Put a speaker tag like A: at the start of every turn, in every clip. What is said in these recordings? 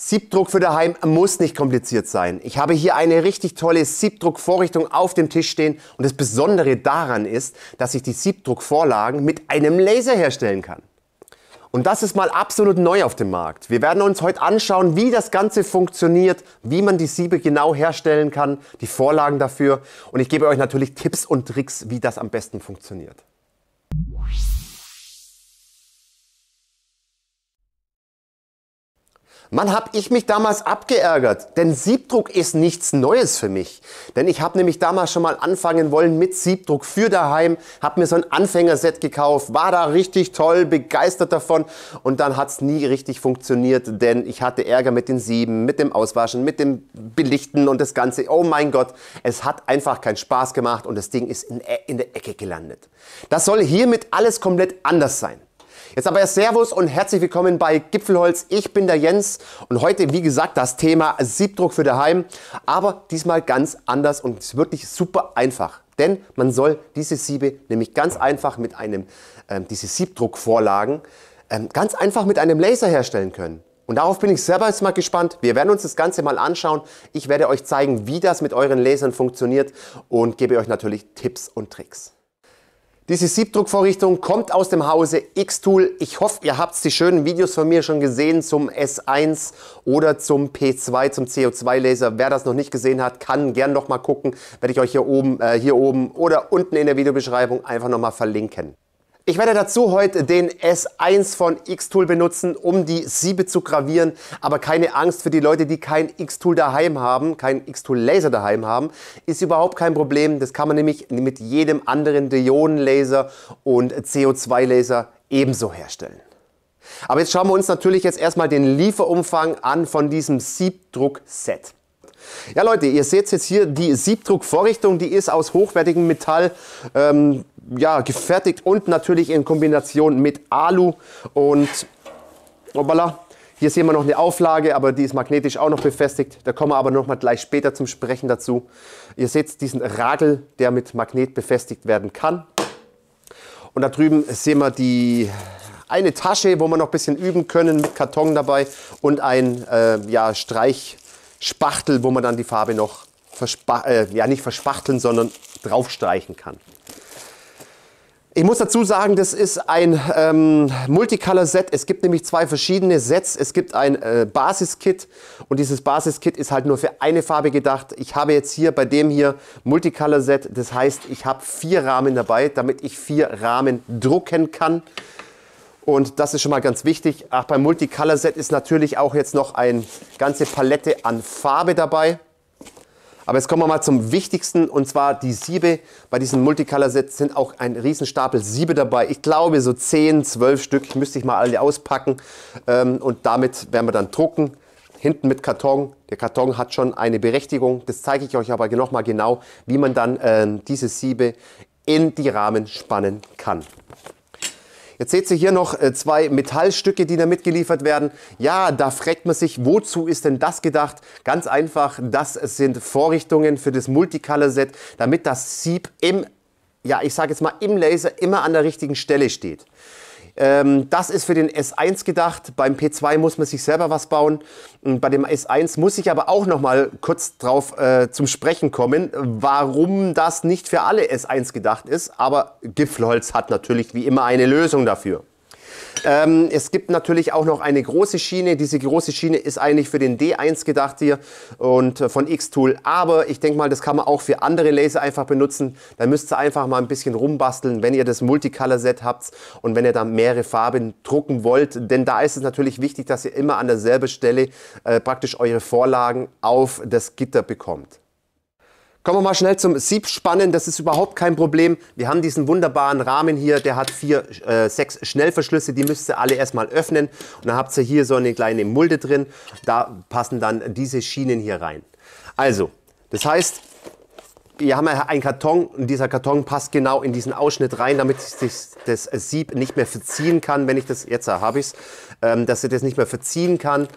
A: Siebdruck für daheim muss nicht kompliziert sein. Ich habe hier eine richtig tolle Siebdruckvorrichtung auf dem Tisch stehen und das Besondere daran ist, dass ich die Siebdruckvorlagen mit einem Laser herstellen kann. Und das ist mal absolut neu auf dem Markt. Wir werden uns heute anschauen, wie das Ganze funktioniert, wie man die Siebe genau herstellen kann, die Vorlagen dafür und ich gebe euch natürlich Tipps und Tricks, wie das am besten funktioniert. Mann, hab ich mich damals abgeärgert, denn Siebdruck ist nichts Neues für mich. Denn ich habe nämlich damals schon mal anfangen wollen mit Siebdruck für daheim, habe mir so ein Anfängerset gekauft, war da richtig toll, begeistert davon und dann hat es nie richtig funktioniert, denn ich hatte Ärger mit den Sieben, mit dem Auswaschen, mit dem Belichten und das Ganze. Oh mein Gott, es hat einfach keinen Spaß gemacht und das Ding ist in der Ecke gelandet. Das soll hiermit alles komplett anders sein. Jetzt aber Servus und herzlich willkommen bei Gipfelholz. Ich bin der Jens und heute, wie gesagt, das Thema Siebdruck für daheim, aber diesmal ganz anders und es ist wirklich super einfach. Denn man soll diese Siebe nämlich ganz einfach mit diese Siebdruckvorlagen ganz einfach mit einem Laser herstellen können. Und darauf bin ich selber jetzt mal gespannt. Wir werden uns das Ganze mal anschauen. Ich werde euch zeigen, wie das mit euren Lasern funktioniert und gebe euch natürlich Tipps und Tricks. Diese Siebdruckvorrichtung kommt aus dem Hause Xtool. Ich hoffe, ihr habt die schönen Videos von mir schon gesehen zum S1 oder zum P2, zum CO2-Laser. Wer das noch nicht gesehen hat, kann gern noch mal gucken. Werde ich euch hier oben oder unten in der Videobeschreibung einfach noch mal verlinken. Ich werde dazu heute den S1 von Xtool benutzen, um die Siebe zu gravieren. Aber keine Angst für die Leute, die kein Xtool daheim haben, kein Xtool Laser daheim haben, ist überhaupt kein Problem. Das kann man nämlich mit jedem anderen Diodenlaser und CO2-Laser ebenso herstellen. Aber jetzt schauen wir uns natürlich jetzt erstmal den Lieferumfang an von diesem Siebdruckset. Ja Leute, ihr seht jetzt hier die Siebdruckvorrichtung, die ist aus hochwertigem Metall gefertigt und natürlich in Kombination mit Alu und hoppala, hier sehen wir noch eine Auflage, aber die ist magnetisch auch noch befestigt. Da kommen wir aber noch mal gleich später zum Sprechen dazu. Ihr seht diesen Ragel, der mit Magnet befestigt werden kann. Und da drüben sehen wir eine Tasche, wo wir noch ein bisschen üben können mit Karton dabei und ein Streichspachtel, wo man dann die Farbe noch nicht verspachteln, sondern draufstreichen kann. Ich muss dazu sagen, das ist ein Multicolor-Set. Es gibt nämlich zwei verschiedene Sets. Es gibt ein Basiskit und dieses Basiskit ist halt nur für eine Farbe gedacht. Ich habe jetzt hier bei dem hier Multicolor-Set, das heißt, ich habe 4 Rahmen dabei, damit ich 4 Rahmen drucken kann. Und das ist schon mal ganz wichtig. Ach, beim Multicolor-Set ist natürlich auch jetzt noch eine ganze Palette an Farbe dabei. Aber jetzt kommen wir mal zum Wichtigsten und zwar die Siebe. Bei diesem Multicolor-Set sind auch ein Riesenstapel Siebe dabei. Ich glaube so 10, 12 Stück, müsste ich mal alle auspacken. Und damit werden wir dann drucken. Hinten mit Karton. Der Karton hat schon eine Berechtigung. Das zeige ich euch aber noch mal genau, wie man dann diese Siebe in die Rahmen spannen kann. Jetzt seht ihr hier noch 2 Metallstücke, die da mitgeliefert werden. Ja, da fragt man sich, wozu ist denn das gedacht? Ganz einfach, das sind Vorrichtungen für das Multicolor-Set, damit das Sieb im Laser immer an der richtigen Stelle steht. Das ist für den S1 gedacht. Beim P2 muss man sich selber was bauen. Und bei dem S1 muss ich aber auch noch mal kurz drauf zum Sprechen kommen, warum das nicht für alle S1 gedacht ist. Aber Gipfelholz hat natürlich wie immer eine Lösung dafür. Es gibt natürlich auch noch eine große Schiene. Diese große Schiene ist eigentlich für den D1 gedacht hier und von Xtool. Aber ich denke mal, das kann man auch für andere Laser einfach benutzen. Da müsst ihr einfach mal ein bisschen rumbasteln, wenn ihr das Multicolor-Set habt und wenn ihr da mehrere Farben drucken wollt. Denn da ist es natürlich wichtig, dass ihr immer an derselben Stelle praktisch eure Vorlagen auf das Gitter bekommt. Kommen wir mal schnell zum Siebspannen, das ist überhaupt kein Problem. Wir haben diesen wunderbaren Rahmen hier, der hat 6 Schnellverschlüsse, die müsst ihr alle erstmal öffnen. Und dann habt ihr hier so eine kleine Mulde drin, da passen dann diese Schienen hier rein. Also, das heißt, wir haben einen Karton und dieser Karton passt genau in diesen Ausschnitt rein, damit sich das Sieb nicht mehr verziehen kann, wenn ich das, jetzt habe ich es, dass ihr das nicht mehr verziehen kann.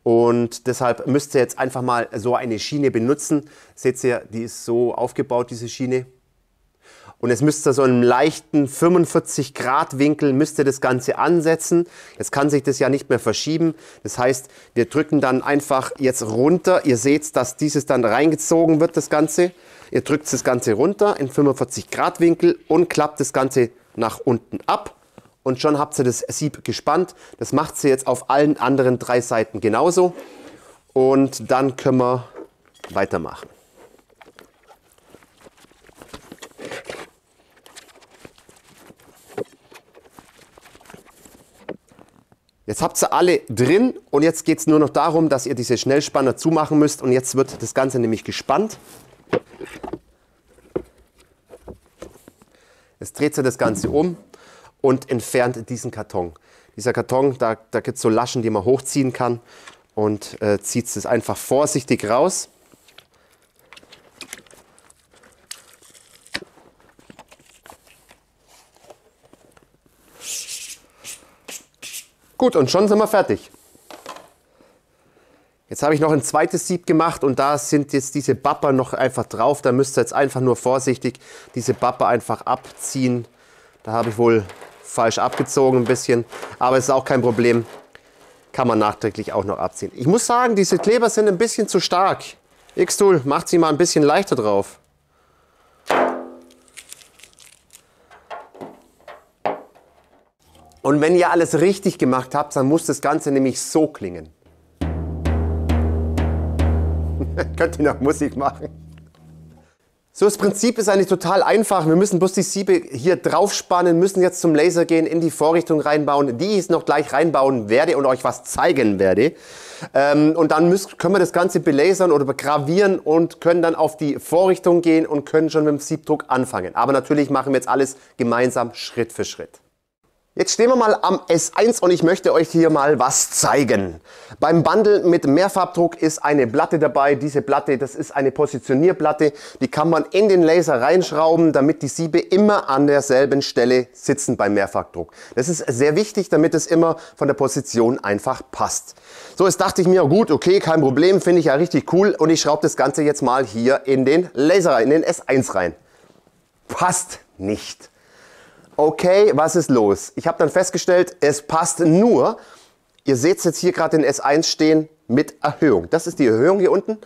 A: Und deshalb müsst ihr jetzt einfach mal so eine Schiene benutzen. Seht ihr, die ist so aufgebaut, diese Schiene. Und jetzt müsst ihr so einen leichten 45 Grad Winkel müsst ihr das Ganze ansetzen. Jetzt kann sich das ja nicht mehr verschieben. Das heißt, wir drücken dann einfach jetzt runter. Ihr seht, dass dieses dann reingezogen wird, das Ganze. Ihr drückt das Ganze runter in 45 Grad Winkel und klappt das Ganze nach unten ab. Und schon habt ihr das Sieb gespannt. Das macht ihr jetzt auf allen anderen 3 Seiten genauso. Und dann können wir weitermachen. Jetzt habt ihr alle drin und jetzt geht es nur noch darum, dass ihr diese Schnellspanner zumachen müsst. Und jetzt wird das Ganze nämlich gespannt. Jetzt dreht ihr das Ganze um und entfernt diesen Karton. Dieser Karton, da gibt es so Laschen, die man hochziehen kann und zieht es einfach vorsichtig raus. Gut, und schon sind wir fertig. Jetzt habe ich noch ein zweites Sieb gemacht und da sind jetzt diese Bapper noch einfach drauf. Da müsst ihr jetzt einfach nur vorsichtig diese Bapper einfach abziehen. Da habe ich wohl falsch abgezogen ein bisschen, aber es ist auch kein Problem. Kann man nachträglich auch noch abziehen. Ich muss sagen, diese Kleber sind ein bisschen zu stark. X-Tool, macht sie mal ein bisschen leichter drauf. Und wenn ihr alles richtig gemacht habt, dann muss das Ganze nämlich so klingen. Könnt ihr noch Musik machen? So, das Prinzip ist eigentlich total einfach. Wir müssen bloß die Siebe hier drauf spannen, müssen jetzt zum Laser gehen, in die Vorrichtung reinbauen, die ich noch gleich reinbauen werde und euch was zeigen werde. Und dann können wir das Ganze belasern oder gravieren und können dann auf die Vorrichtung gehen und können schon mit dem Siebdruck anfangen. Aber natürlich machen wir jetzt alles gemeinsam Schritt für Schritt. Jetzt stehen wir mal am S1 und ich möchte euch hier mal was zeigen. Beim Bundle mit Mehrfarbdruck ist eine Platte dabei. Diese Platte, das ist eine Positionierplatte. Die kann man in den Laser reinschrauben, damit die Siebe immer an derselben Stelle sitzen beim Mehrfarbdruck. Das ist sehr wichtig, damit es immer von der Position einfach passt. So, jetzt dachte ich mir, gut, okay, kein Problem, finde ich ja richtig cool. Und ich schraube das Ganze jetzt mal hier in den Laser rein, in den S1 rein. Passt nicht. Okay, was ist los? Ich habe dann festgestellt, es passt nur, ihr seht jetzt hier gerade den S1 stehen mit Erhöhung. Das ist die Erhöhung hier unten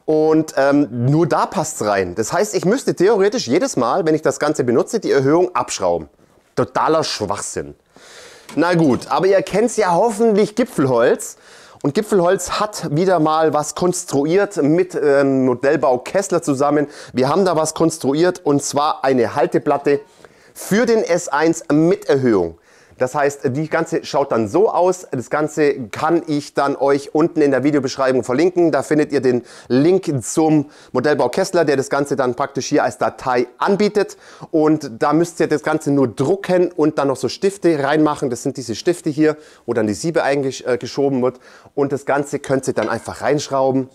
A: und nur da passt es rein. Das heißt, ich müsste theoretisch jedes Mal, wenn ich das Ganze benutze, die Erhöhung abschrauben. Totaler Schwachsinn. Na gut, aber ihr kennt ja hoffentlich Gipfelholz. Und Gipfelholz hat wieder mal was konstruiert mit Modellbau Kessler zusammen. Wir haben da was konstruiert und zwar eine Halteplatte für den S1 mit Erhöhung. Das heißt, die Ganze schaut dann so aus. Das Ganze kann ich dann euch unten in der Videobeschreibung verlinken. Da findet ihr den Link zum Modellbau Kessler, der das Ganze dann praktisch hier als Datei anbietet. Und da müsst ihr das Ganze nur drucken und dann noch so Stifte reinmachen. Das sind diese Stifte hier, wo dann die Siebe eingeschoben wird. Und das Ganze könnt ihr dann einfach reinschrauben.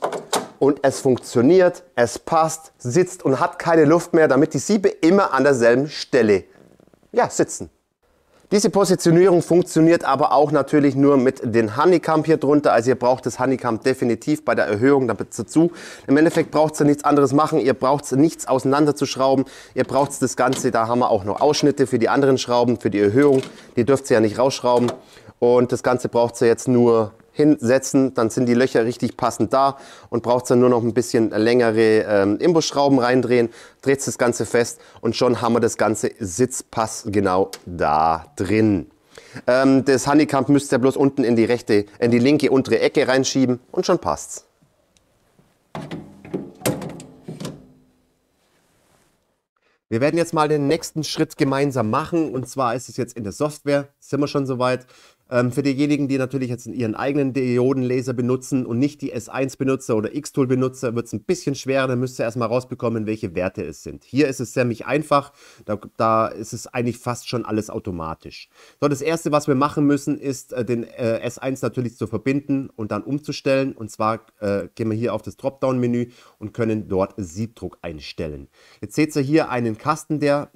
A: Und es funktioniert, es passt, sitzt und hat keine Luft mehr, damit die Siebe immer an derselben Stelle sitzen. Diese Positionierung funktioniert aber auch natürlich nur mit dem Honeycomb hier drunter. Also ihr braucht das Honeycomb definitiv bei der Erhöhung dazu. Im Endeffekt braucht ihr nichts anderes machen. Ihr braucht nichts auseinanderzuschrauben. Ihr braucht das Ganze, da haben wir auch noch Ausschnitte für die anderen Schrauben, für die Erhöhung. Die dürft ihr ja nicht rausschrauben. Und das Ganze braucht ihr jetzt nur hinsetzen, dann sind die Löcher richtig passend da und braucht dann nur noch ein bisschen längere Imbusschrauben reindrehen, dreht das Ganze fest und schon haben wir das ganze Sitzpass genau da drin. Das Honeycomb müsst ihr bloß unten in die linke untere Ecke reinschieben und schon passt's. Wir werden jetzt mal den nächsten Schritt gemeinsam machen und zwar ist es jetzt in der Software, sind wir schon soweit. Für diejenigen, die natürlich jetzt ihren eigenen Diodenlaser benutzen und nicht die S1-Benutzer oder X-Tool-Benutzer, wird es ein bisschen schwerer. Da müsst ihr erstmal rausbekommen, welche Werte es sind. Hier ist es ziemlich einfach. Da ist es eigentlich fast schon alles automatisch. So, das erste, was wir machen müssen, ist den S1 natürlich zu verbinden und dann umzustellen. Und zwar gehen wir hier auf das Dropdown-Menü und können dort Siebdruck einstellen. Jetzt seht ihr hier einen Kasten, der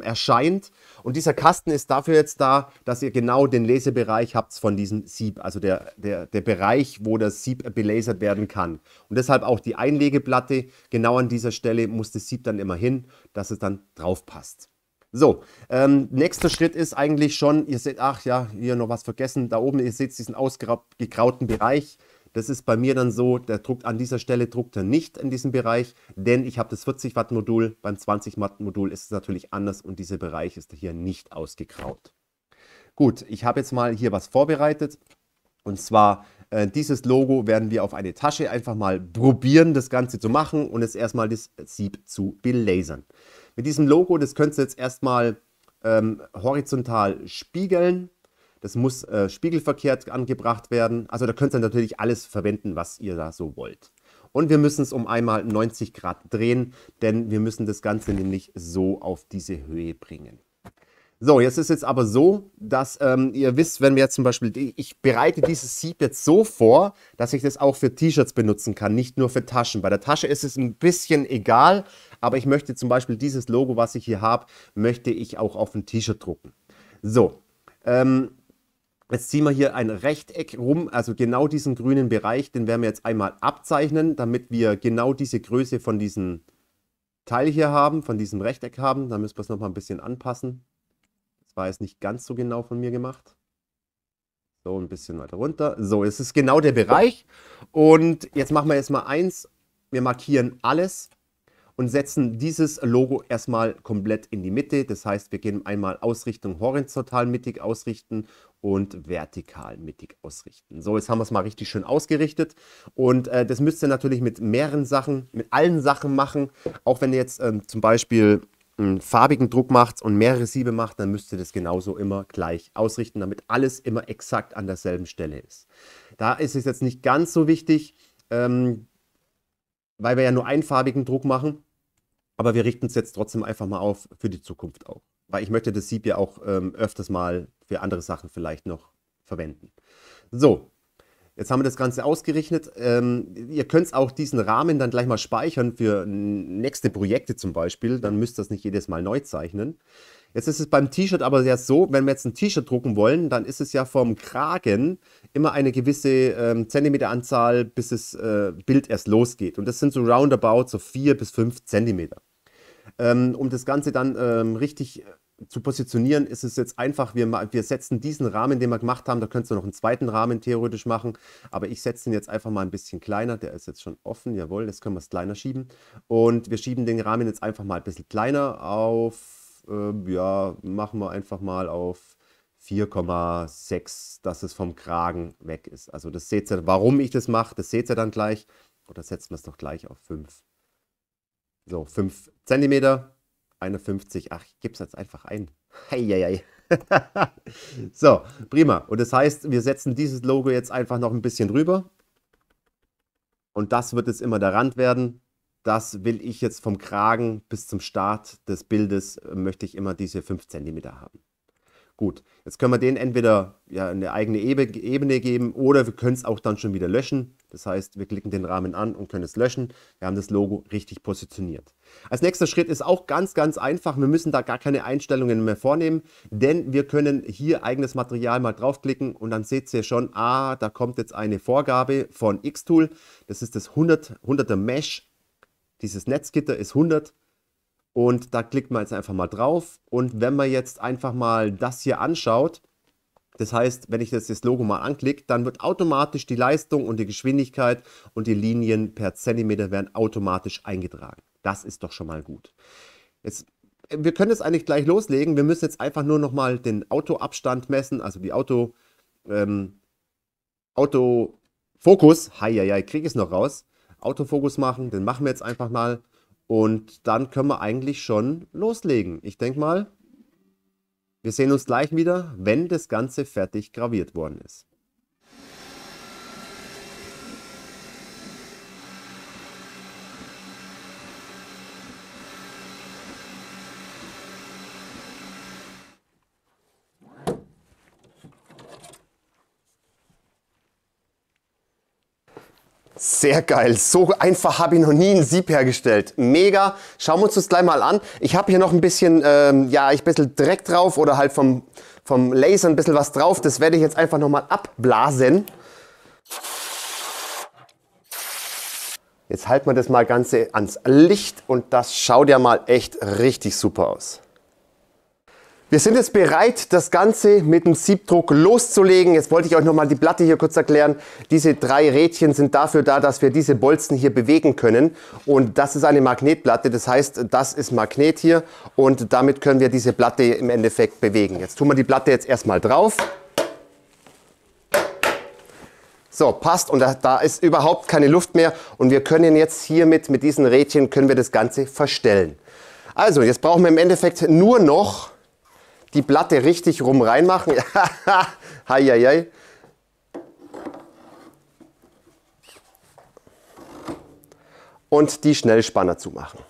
A: erscheint. Und dieser Kasten ist dafür jetzt da, dass ihr genau den Laser Belaserbereich habt von diesem Sieb, also der Bereich, wo das Sieb belasert werden kann. Und deshalb auch die Einlegeplatte, genau an dieser Stelle muss das Sieb dann immer hin, dass es dann drauf passt. So, nächster Schritt ist eigentlich schon, ihr seht, ach ja, hier noch was vergessen, da oben, ihr seht diesen ausgegrauten Bereich. Das ist bei mir dann so, der druckt an dieser Stelle, druckt er nicht in diesem Bereich, denn ich habe das 40 Watt Modul, beim 20 Watt Modul ist es natürlich anders und dieser Bereich ist hier nicht ausgegraut. Gut, ich habe jetzt mal hier was vorbereitet und zwar dieses Logo werden wir auf eine Tasche einfach mal probieren, das Ganze zu machen und jetzt erstmal das Sieb zu belasern. Mit diesem Logo, das könnt ihr jetzt erstmal horizontal spiegeln. Das muss spiegelverkehrt angebracht werden. Also da könnt ihr natürlich alles verwenden, was ihr da so wollt. Und wir müssen es um einmal 90 Grad drehen, denn wir müssen das Ganze nämlich so auf diese Höhe bringen. So, jetzt ist es aber so, dass ihr wisst, wenn wir jetzt zum Beispiel, ich bereite dieses Sieb jetzt so vor, dass ich das auch für T-Shirts benutzen kann, nicht nur für Taschen. Bei der Tasche ist es ein bisschen egal, aber ich möchte zum Beispiel dieses Logo, was ich hier habe, möchte ich auch auf ein T-Shirt drucken. So, jetzt ziehen wir hier ein Rechteck rum, also genau diesen grünen Bereich, den werden wir jetzt einmal abzeichnen, damit wir genau diese Größe von diesem Teil hier haben, von diesem Rechteck haben. Da müssen wir es nochmal ein bisschen anpassen. Das war jetzt nicht ganz so genau von mir gemacht. So, ein bisschen weiter runter. So, es ist genau der Bereich. Und jetzt machen wir jetzt mal eins. Wir markieren alles und setzen dieses Logo erstmal komplett in die Mitte. Das heißt, wir gehen einmal Ausrichtung horizontal mittig ausrichten und vertikal mittig ausrichten. So, jetzt haben wir es mal richtig schön ausgerichtet. Und das müsst ihr natürlich mit mehreren Sachen, mit allen Sachen machen. Auch wenn ihr jetzt zum Beispiel einen farbigen Druck macht und mehrere Siebe macht, dann müsst ihr das genauso immer gleich ausrichten, damit alles immer exakt an derselben Stelle ist. Da ist es jetzt nicht ganz so wichtig, weil wir ja nur einfarbigen Druck machen. Aber wir richten es jetzt trotzdem einfach mal auf für die Zukunft auch. Weil ich möchte das Sieb ja auch öfters mal für andere Sachen vielleicht noch verwenden. So, jetzt haben wir das Ganze ausgerichtet. Ihr könnt auch diesen Rahmen dann gleich mal speichern für nächste Projekte zum Beispiel. Dann müsst ihr das nicht jedes Mal neu zeichnen. Jetzt ist es beim T-Shirt aber ja so, wenn wir jetzt ein T-Shirt drucken wollen, dann ist es ja vom Kragen immer eine gewisse Zentimeteranzahl, bis das Bild erst losgeht. Und das sind so roundabout so 4 bis 5 Zentimeter. Um das Ganze dann richtig zu positionieren, ist es jetzt einfach, wir setzen diesen Rahmen, den wir gemacht haben, da könntest du noch einen zweiten Rahmen theoretisch machen, aber ich setze den jetzt einfach mal ein bisschen kleiner, der ist jetzt schon offen, jawohl, jetzt können wir es kleiner schieben und wir schieben den Rahmen jetzt einfach mal ein bisschen kleiner auf, ja, machen wir einfach mal auf 4,6, dass es vom Kragen weg ist. Also das seht ihr, warum ich das mache, das seht ihr dann gleich, oder setzen wir es doch gleich auf 5. So, 5 cm, 51. Ach, ich gebe es jetzt einfach ein. Heieiei. So, prima. Und das heißt, wir setzen dieses Logo jetzt einfach noch ein bisschen drüber. Und das wird jetzt immer der Rand werden. Das will ich jetzt vom Kragen bis zum Start des Bildes, möchte ich immer diese 5 cm haben. Gut, jetzt können wir den entweder ja, eine eigene Ebene geben oder wir können es auch dann schon wieder löschen. Das heißt, wir klicken den Rahmen an und können es löschen. Wir haben das Logo richtig positioniert. Als nächster Schritt ist auch ganz, ganz einfach. Wir müssen da gar keine Einstellungen mehr vornehmen, denn wir können hier eigenes Material mal draufklicken und dann seht ihr schon, da kommt jetzt eine Vorgabe von Xtool. Das ist das 100er Mesh. Dieses Netzgitter ist 100. Und da klickt man jetzt einfach mal drauf. Und wenn man jetzt einfach mal das hier anschaut, das heißt, wenn ich das Logo mal anklicke, dann wird automatisch die Leistung und die Geschwindigkeit und die Linien per Zentimeter werden automatisch eingetragen. Das ist doch schon mal gut. Jetzt, wir können jetzt eigentlich gleich loslegen. Wir müssen jetzt einfach nur noch mal den Autoabstand messen, also die Autofokus. Heieiei, kriege ich es noch raus. Autofokus machen, den machen wir jetzt einfach mal. Und dann können wir eigentlich schon loslegen. Ich denke mal, wir sehen uns gleich wieder, wenn das Ganze fertig graviert worden ist.
B: Sehr geil, so einfach habe ich noch nie ein Sieb hergestellt. Mega, schauen wir uns das gleich mal an. Ich habe hier noch ein bisschen, ja, ein bisschen Dreck drauf oder halt vom
A: vom Laser ein bisschen was drauf. Das werde ich jetzt einfach nochmal abblasen. Jetzt halten wir das mal Ganze ans Licht und das schaut ja mal echt richtig super aus. Wir sind jetzt bereit, das Ganze mit dem Siebdruck loszulegen. Jetzt wollte ich euch nochmal die Platte hier kurz erklären. Diese 3 Rädchen sind dafür da, dass wir diese Bolzen hier bewegen können. Und das ist eine Magnetplatte, das heißt, das ist Magnet hier und damit können wir diese Platte im Endeffekt bewegen. Jetzt tun wir die Platte jetzt erstmal drauf. So, passt und da ist überhaupt keine Luft mehr und wir können jetzt hiermit, mit diesen Rädchen, können wir das Ganze verstellen. Also, jetzt brauchen wir im Endeffekt nur noch die Platte richtig rum reinmachen. Heieiei. Und die Schnellspanner zumachen.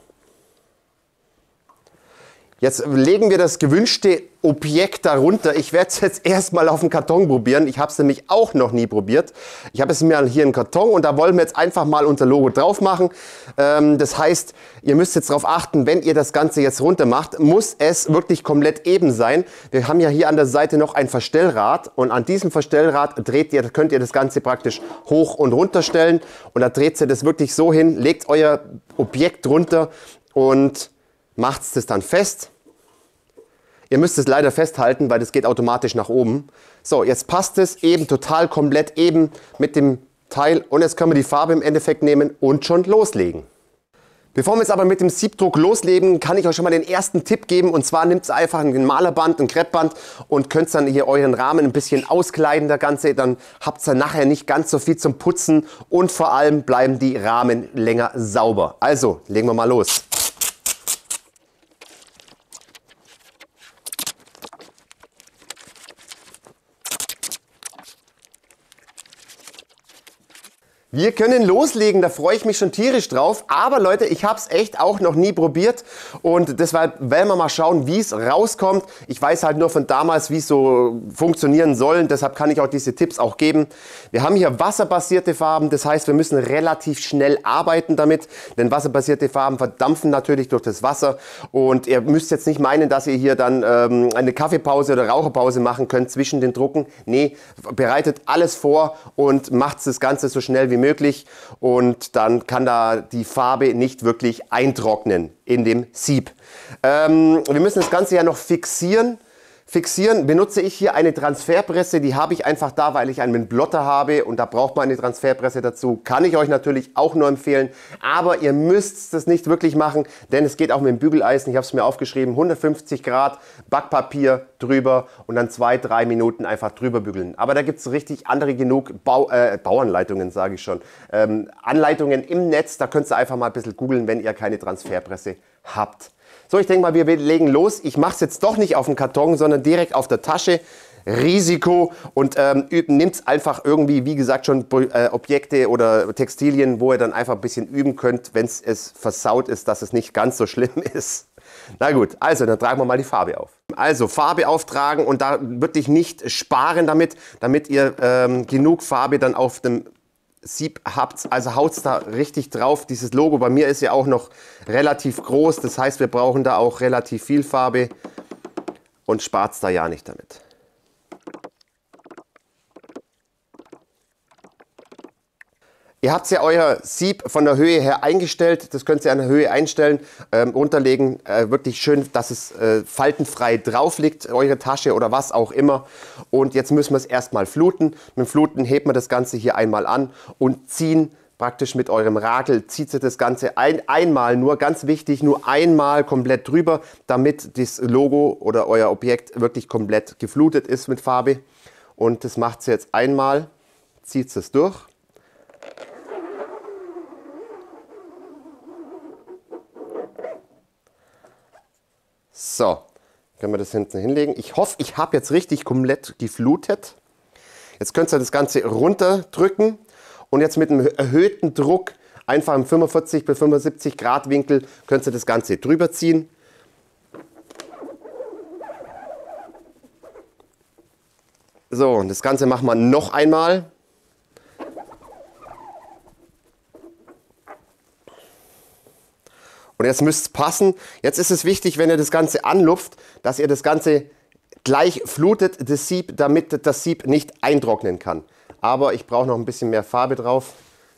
A: Jetzt legen wir das gewünschte Objekt darunter. Ich werde es jetzt erstmal auf dem Karton probieren. Ich habe es nämlich auch noch nie probiert. Ich habe es mir hier einen Karton und da wollen wir jetzt einfach mal unser Logo drauf machen. Das heißt, ihr müsst jetzt darauf achten, wenn ihr das Ganze jetzt runter macht, muss es wirklich komplett eben sein. Wir haben ja hier an der Seite noch ein Verstellrad und an diesem Verstellrad könnt ihr das Ganze praktisch hoch und runter stellen und da dreht ihr das wirklich so hin, legt euer Objekt runter und macht es dann fest. Ihr müsst es leider festhalten, weil das geht automatisch nach oben. So, jetzt passt es eben total komplett eben mit dem Teil und jetzt können wir die Farbe im Endeffekt nehmen und schon loslegen. Bevor wir jetzt aber mit dem Siebdruck loslegen, kann ich euch schon mal den ersten Tipp geben und zwar nehmt einfach ein Malerband, ein Kreppband und könnt dann hier euren Rahmen ein bisschen auskleiden, das Ganze, dann habt ihr nachher nicht ganz so viel zum Putzen und vor allem bleiben die Rahmen länger sauber. Also, legen wir mal los. Wir können loslegen, da freue ich mich schon tierisch drauf. Aber Leute, ich habe es echt auch noch nie probiert und deshalb werden wir mal schauen, wie es rauskommt. Ich weiß halt nur von damals, wie es so funktionieren soll. Deshalb kann ich auch diese Tipps auch geben. Wir haben hier wasserbasierte Farben, das heißt, wir müssen relativ schnell arbeiten damit, denn wasserbasierte Farben verdampfen natürlich durch das Wasser. Und ihr müsst jetzt nicht meinen, dass ihr hier dann eine Kaffeepause oder Raucherpause machen könnt zwischen den Drucken. Nee, bereitet alles vor und macht das Ganze so schnell wie möglich und dann kann da die Farbe nicht wirklich eintrocknen in dem Sieb. Wir müssen das Ganze ja noch fixieren. Benutze ich hier eine Transferpresse, die habe ich einfach da, weil ich einen Blotter habe und da braucht man eine Transferpresse dazu. Kann ich euch natürlich auch nur empfehlen, aber ihr müsst das nicht wirklich machen, denn es geht auch mit dem Bügeleisen. Ich habe es mir aufgeschrieben, 150 Grad, Backpapier drüber und dann 2-3 Minuten einfach drüber bügeln. Aber da gibt es richtig andere genug Bauanleitungen, sage ich schon. Anleitungen im Netz, da könnt ihr einfach mal ein bisschen googeln, wenn ihr keine Transferpresse habt. So, ich denke mal, wir legen los. Ich mache es jetzt doch nicht auf dem Karton, sondern direkt auf der Tasche. Risiko und nehmt einfach irgendwie, wie gesagt, schon Objekte oder Textilien, wo ihr dann einfach ein bisschen üben könnt, wenn es versaut ist, dass es nicht ganz so schlimm ist. Na gut, also dann tragen wir mal die Farbe auf. Also Farbe auftragen und da wirklich nicht sparen damit ihr genug Farbe dann auf dem Sieb habt, also haut es da richtig drauf. Dieses Logo bei mir ist ja auch noch relativ groß, das heißt, wir brauchen da auch relativ viel Farbe und spart es da ja nicht damit. Ihr habt ja euer Sieb von der Höhe her eingestellt, das könnt ihr an der Höhe einstellen, runterlegen, wirklich schön, dass es faltenfrei drauf liegt, eure Tasche oder was auch immer. Und jetzt müssen wir es erstmal fluten. Mit dem Fluten hebt man das Ganze hier einmal an und ziehen praktisch mit eurem Ragel, zieht ihr das Ganze einmal nur, ganz wichtig, nur einmal komplett drüber, damit das Logo oder euer Objekt wirklich komplett geflutet ist mit Farbe. Und das macht es jetzt einmal, zieht es durch. So, können wir das hinten hinlegen. Ich hoffe, ich habe jetzt richtig komplett geflutet. Jetzt könnt ihr das Ganze runterdrücken und jetzt mit einem erhöhten Druck, einfach im 45 bis 75 Grad Winkel, könnt ihr das Ganze drüber ziehen. So, und das Ganze machen wir noch einmal. Und jetzt müsst es passen. Jetzt ist es wichtig, wenn ihr das Ganze anlupft, dass ihr das Ganze gleich flutet das Sieb, damit das Sieb nicht eintrocknen kann. Aber ich brauche noch ein bisschen mehr Farbe drauf,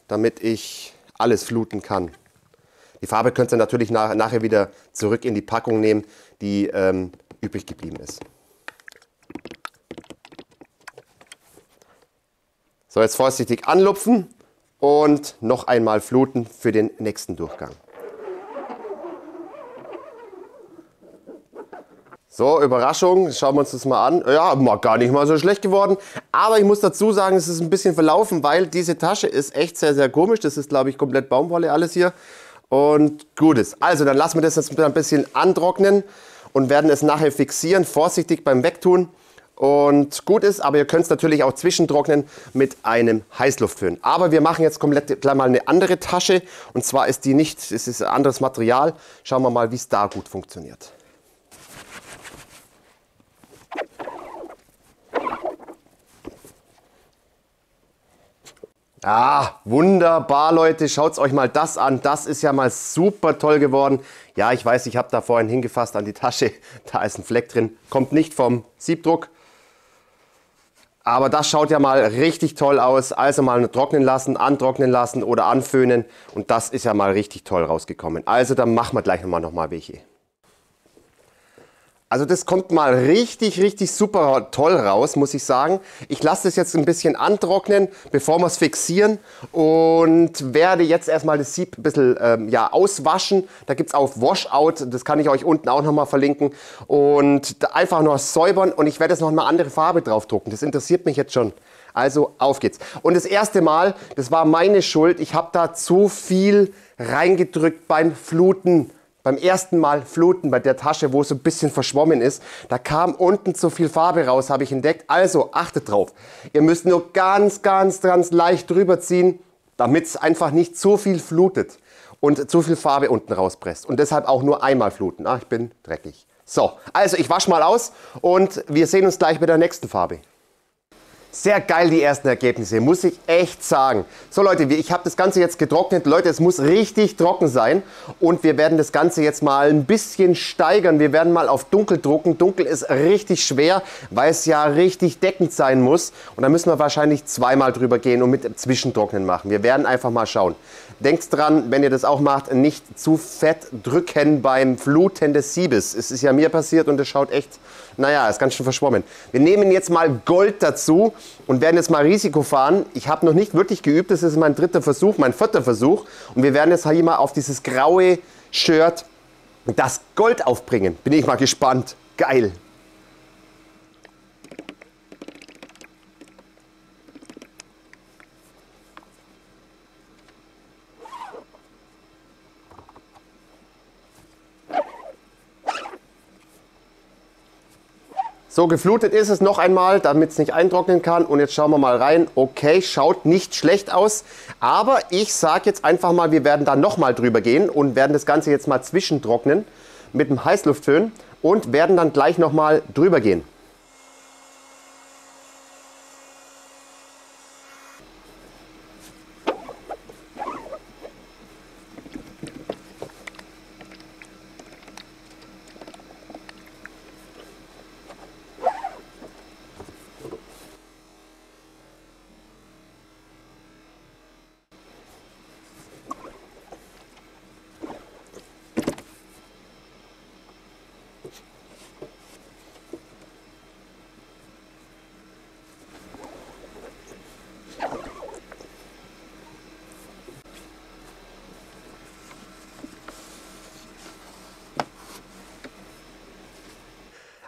A: damit ich alles fluten kann. Die Farbe könnt ihr natürlich nachher wieder zurück in die Packung nehmen, die übrig geblieben ist. So, jetzt vorsichtig anlupfen und noch einmal fluten für den nächsten Durchgang. So, Überraschung, schauen wir uns das mal an. Ja, gar nicht mal so schlecht geworden. Aber ich muss dazu sagen, es ist ein bisschen verlaufen, weil diese Tasche ist echt sehr, sehr komisch. Das ist, glaube ich, komplett Baumwolle alles hier. Und gut ist. Also, dann lassen wir das jetzt ein bisschen antrocknen und werden es nachher fixieren. Vorsichtig beim Wegtun. Und gut ist, aber ihr könnt es natürlich auch zwischentrocknen mit einem Heißluftföhn. Aber wir machen jetzt komplett gleich mal eine andere Tasche. Und zwar ist die nicht, es ist ein anderes Material. Schauen wir mal, wie es da gut funktioniert. Ah, wunderbar, Leute. Schaut euch mal das an. Das ist ja mal super toll geworden. Ja, ich weiß, ich habe da vorhin hingefasst an die Tasche. Da ist ein Fleck drin. Kommt nicht vom Siebdruck. Aber das schaut ja mal richtig toll aus. Also mal trocknen lassen, antrocknen lassen oder anföhnen. Und das ist ja mal richtig toll rausgekommen. Also dann machen wir gleich noch mal welche. Also das kommt mal richtig, richtig super toll raus, muss ich sagen. Ich lasse das jetzt ein bisschen antrocknen, bevor wir es fixieren. Und werde jetzt erstmal das Sieb ein bisschen auswaschen. Da gibt es auch Washout, das kann ich euch unten auch nochmal verlinken. Und einfach noch säubern und ich werde jetzt noch eine andere Farbe drauf drucken. Das interessiert mich jetzt schon. Also auf geht's. Und das erste Mal, das war meine Schuld. Ich habe da zu viel reingedrückt beim Fluten. Beim ersten Mal fluten bei der Tasche, wo es so ein bisschen verschwommen ist, da kam unten zu viel Farbe raus, habe ich entdeckt. Also achtet drauf. Ihr müsst nur ganz, ganz, ganz leicht drüber ziehen, damit es einfach nicht zu viel flutet und zu viel Farbe unten rauspresst. Und deshalb auch nur einmal fluten. Ah, ich bin dreckig. So, also ich wasche mal aus und wir sehen uns gleich mit der nächsten Farbe. Sehr geil die ersten Ergebnisse, muss ich echt sagen. So Leute, ich habe das Ganze jetzt getrocknet. Leute, es muss richtig trocken sein. Und wir werden das Ganze jetzt mal ein bisschen steigern. Wir werden mal auf dunkel drucken. Dunkel ist richtig schwer, weil es ja richtig deckend sein muss. Und da müssen wir wahrscheinlich zweimal drüber gehen und mit Zwischentrocknen machen. Wir werden einfach mal schauen. Denkt dran, wenn ihr das auch macht, nicht zu fett drücken beim Fluten des Siebes. Es ist ja mir passiert und es schaut echt, naja, ist ganz schön verschwommen. Wir nehmen jetzt mal Gold dazu und werden jetzt mal Risiko fahren. Ich habe noch nicht wirklich geübt, das ist mein dritter Versuch, mein vierter Versuch. Und wir werden jetzt hier mal auf dieses graue Shirt das Gold aufbringen. Bin ich mal gespannt. Geil. So, geflutet ist es noch einmal, damit es nicht eintrocknen kann. Und jetzt schauen wir mal rein. Okay, schaut nicht schlecht aus. Aber ich sage jetzt einfach mal, wir werden da noch mal drüber gehen und werden das Ganze jetzt mal zwischentrocknen mit dem Heißluftföhn und werden dann gleich noch mal drüber gehen.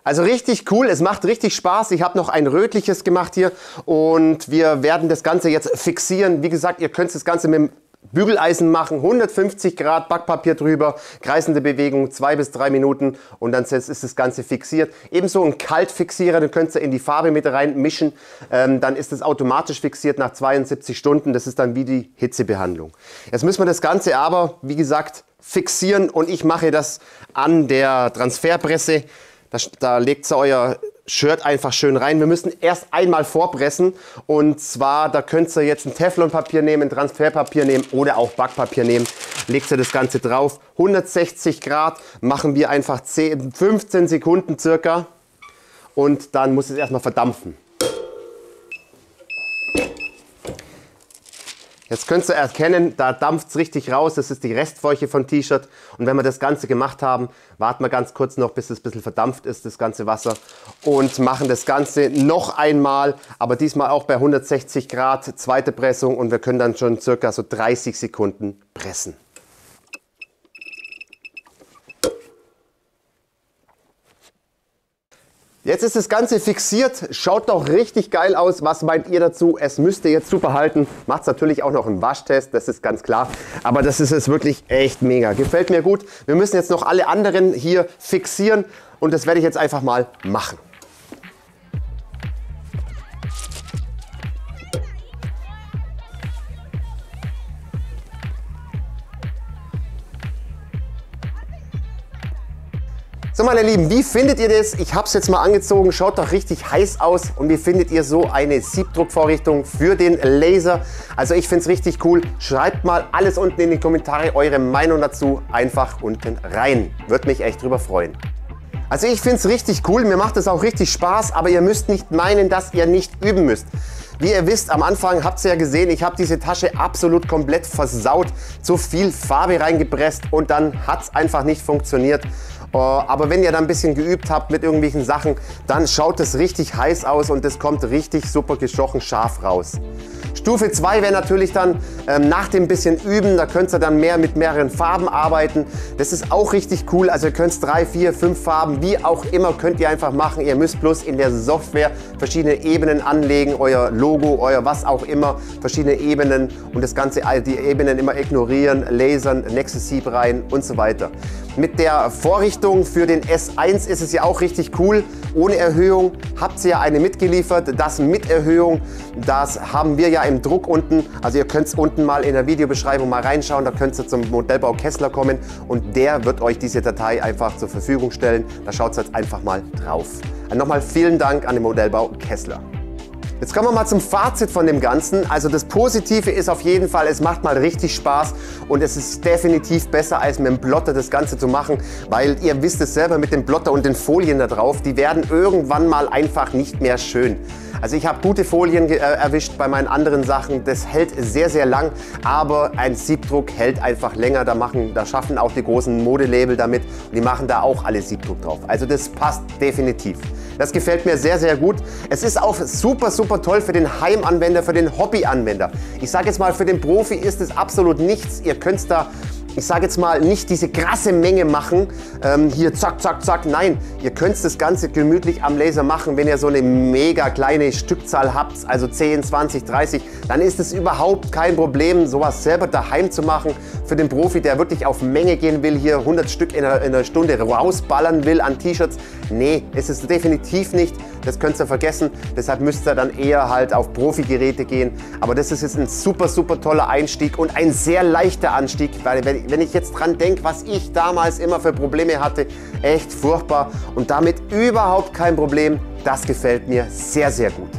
A: Also richtig cool, es macht richtig Spaß. Ich habe noch ein rötliches gemacht hier und wir werden das Ganze jetzt fixieren. Wie gesagt, ihr könnt das Ganze mit dem Bügeleisen machen, 150 Grad Backpapier drüber, kreisende Bewegung, 2 bis 3 Minuten und dann ist das Ganze fixiert. Ebenso ein Kaltfixierer, den könnt ihr in die Farbe mit reinmischen, dann ist das automatisch fixiert nach 72 Stunden. Das ist dann wie die Hitzebehandlung. Jetzt müssen wir das Ganze aber, wie gesagt, fixieren und ich mache das an der Transferpresse. Da legt ihr euer Shirt einfach schön rein. Wir müssen erst einmal vorpressen und zwar, da könnt ihr jetzt ein Teflonpapier nehmen, ein Transferpapier nehmen oder auch Backpapier nehmen. Legt ihr das Ganze drauf. 160 Grad machen wir einfach 15 Sekunden circa und dann muss es erstmal verdampfen. Jetzt könnt ihr erkennen, da dampft es richtig raus, das ist die Restfeuchte vom T-Shirt. Und wenn wir das Ganze gemacht haben, warten wir ganz kurz noch, bis es ein bisschen verdampft ist, das ganze Wasser. Und machen das Ganze noch einmal, aber diesmal auch bei 160 Grad, zweite Pressung. Und wir können dann schon circa so 30 Sekunden pressen. Jetzt ist das Ganze fixiert, schaut doch richtig geil aus. Was meint ihr dazu? Es müsste jetzt super halten. Macht natürlich auch noch einen Waschtest, das ist ganz klar. Aber das ist jetzt wirklich echt mega. Gefällt mir gut. Wir müssen jetzt noch alle anderen hier fixieren und das werde ich jetzt einfach mal machen. So meine Lieben, wie findet ihr das? Ich habe es jetzt mal angezogen, schaut doch richtig heiß aus. Und wie findet ihr so eine Siebdruckvorrichtung für den Laser? Also ich finde es richtig cool. Schreibt mal alles unten in die Kommentare, eure Meinung dazu einfach unten rein. Würde mich echt drüber freuen. Also ich finde es richtig cool, mir macht es auch richtig Spaß, aber ihr müsst nicht meinen, dass ihr nicht üben müsst. Wie ihr wisst, am Anfang habt ihr ja gesehen, ich habe diese Tasche absolut komplett versaut, zu viel Farbe reingepresst und dann hat es einfach nicht funktioniert. Aber wenn ihr dann ein bisschen geübt habt mit irgendwelchen Sachen, dann schaut es richtig heiß aus und es kommt richtig super gestochen scharf raus. Stufe 2 wäre natürlich dann nach dem bisschen Üben, da könnt ihr dann mehr mit mehreren Farben arbeiten. Das ist auch richtig cool, also ihr könnt 3, 4, 5 Farben, wie auch immer, könnt ihr einfach machen. Ihr müsst bloß in der Software verschiedene Ebenen anlegen, euer Logo, euer was auch immer, verschiedene Ebenen und das Ganze, die Ebenen immer ignorieren, lasern, nächstes Sieb rein und so weiter. Mit der Vorrichtung für den S1 ist es ja auch richtig cool. Ohne Erhöhung habt ihr ja eine mitgeliefert. Das mit Erhöhung, das haben wir ja im Druck unten. Also ihr könnt es unten mal in der Videobeschreibung mal reinschauen. Da könnt ihr zum Modellbau Kessler kommen und der wird euch diese Datei einfach zur Verfügung stellen. Da schaut jetzt einfach mal drauf. Nochmal vielen Dank an den Modellbau Kessler. Jetzt kommen wir mal zum Fazit von dem Ganzen. Also das Positive ist auf jeden Fall, es macht mal richtig Spaß und es ist definitiv besser als mit dem Plotter das Ganze zu machen, weil ihr wisst es selber mit dem Plotter und den Folien da drauf, die werden irgendwann mal einfach nicht mehr schön. Also ich habe gute Folien erwischt bei meinen anderen Sachen, das hält sehr, sehr lang, aber ein Siebdruck hält einfach länger. Da schaffen auch die großen Modelabel damit und die machen da auch alle Siebdruck drauf. Also das passt definitiv. Das gefällt mir sehr, sehr gut. Es ist auch super, super toll für den Heimanwender, für den Hobbyanwender. Ich sage jetzt mal, für den Profi ist es absolut nichts. Ihr könnt da, ich sage jetzt mal, nicht diese krasse Menge machen, hier zack, zack, zack. Nein, ihr könnt das Ganze gemütlich am Laser machen, wenn ihr so eine mega kleine Stückzahl habt, also 10, 20, 30, dann ist es überhaupt kein Problem, sowas selber daheim zu machen. Für den Profi, der wirklich auf Menge gehen will, hier 100 Stück in einer Stunde rausballern will an T-Shirts, nee, ist es definitiv nicht. Das könnt ihr vergessen, deshalb müsst ihr dann eher halt auf Profi-Geräte gehen. Aber das ist jetzt ein super, super toller Einstieg und ein sehr leichter Anstieg, weil wenn ich jetzt dran denke, was ich damals immer für Probleme hatte, echt furchtbar und damit überhaupt kein Problem, das gefällt mir sehr, sehr gut.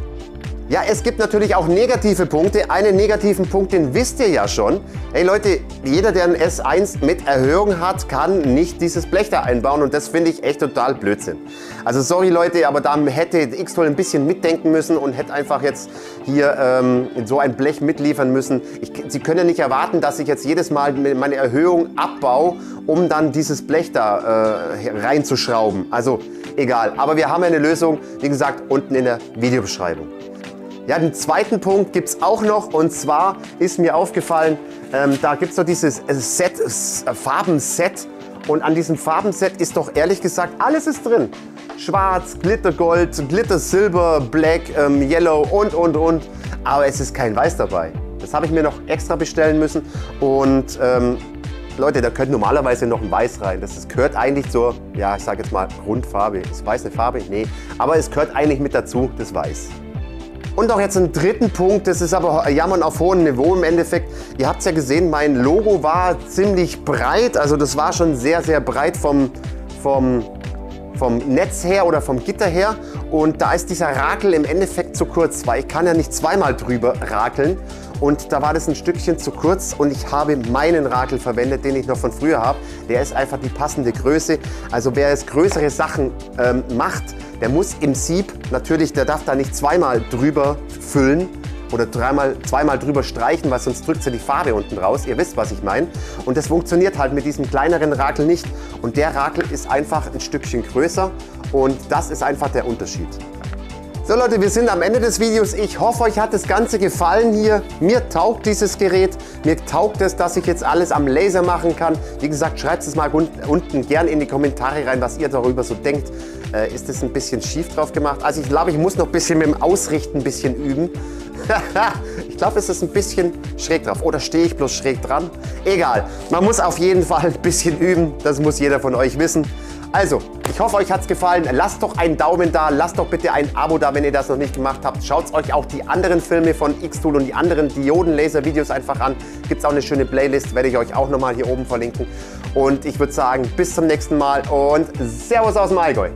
A: Ja, es gibt natürlich auch negative Punkte. Einen negativen Punkt, den wisst ihr ja schon. Hey Leute, jeder, der ein S1 mit Erhöhung hat, kann nicht dieses Blech da einbauen und das finde ich echt total Blödsinn. Also sorry Leute, aber da hätte X-Tool ein bisschen mitdenken müssen und hätte einfach jetzt hier so ein Blech mitliefern müssen. Sie können ja nicht erwarten, dass ich jetzt jedes Mal meine Erhöhung abbaue, um dann dieses Blech da reinzuschrauben. Also egal, aber wir haben eine Lösung, wie gesagt, unten in der Videobeschreibung. Ja, den zweiten Punkt gibt es auch noch und zwar ist mir aufgefallen, da gibt es doch dieses Farbenset und an diesem Farbenset ist doch ehrlich gesagt alles ist drin. Schwarz, Glittergold, Glittersilber, Black, Yellow und. Aber es ist kein Weiß dabei. Das habe ich mir noch extra bestellen müssen und Leute, da könnte normalerweise noch ein Weiß rein. Das gehört eigentlich zur, ja ich sage jetzt mal Grundfarbe. Ist Weiß eine Farbe? Nee, aber es gehört eigentlich mit dazu, das Weiß. Und auch jetzt einen dritten Punkt, das ist aber Jammern auf hohem Niveau im Endeffekt. Ihr habt es ja gesehen, mein Logo war ziemlich breit, also das war schon sehr, sehr breit vom Netz her oder vom Gitter her. Und da ist dieser Rakel im Endeffekt zu kurz, weil ich kann ja nicht zweimal drüber rakeln. Und da war das ein Stückchen zu kurz und ich habe meinen Rakel verwendet, den ich noch von früher habe. Der ist einfach die passende Größe. Also wer jetzt größere Sachen macht, Der muss im Sieb natürlich, der darf da nicht zweimal drüber füllen oder zweimal drüber streichen, weil sonst drückt sie die Farbe unten raus. Ihr wisst, was ich meine. Und das funktioniert halt mit diesem kleineren Rakel nicht. Und der Rakel ist einfach ein Stückchen größer und das ist einfach der Unterschied. So Leute, wir sind am Ende des Videos. Ich hoffe, euch hat das Ganze gefallen hier. Mir taugt dieses Gerät. Mir taugt es, dass ich jetzt alles am Laser machen kann. Wie gesagt, schreibt es mal unten gerne in die Kommentare rein, was ihr darüber so denkt. Ist das ein bisschen schief drauf gemacht? Also ich glaube, ich muss noch ein bisschen mit dem Ausrichten ein bisschen üben. Ich glaube, es ist ein bisschen schräg drauf. Oder stehe ich bloß schräg dran? Egal. Man muss auf jeden Fall ein bisschen üben. Das muss jeder von euch wissen. Also, ich hoffe, euch hat es gefallen. Lasst doch einen Daumen da, lasst doch bitte ein Abo da, wenn ihr das noch nicht gemacht habt. Schaut euch auch die anderen Filme von Xtool und die anderen Dioden-Laser-Videos einfach an. Gibt es auch eine schöne Playlist, werde ich euch auch nochmal hier oben verlinken. Und ich würde sagen, bis zum nächsten Mal und Servus aus dem Allgäu.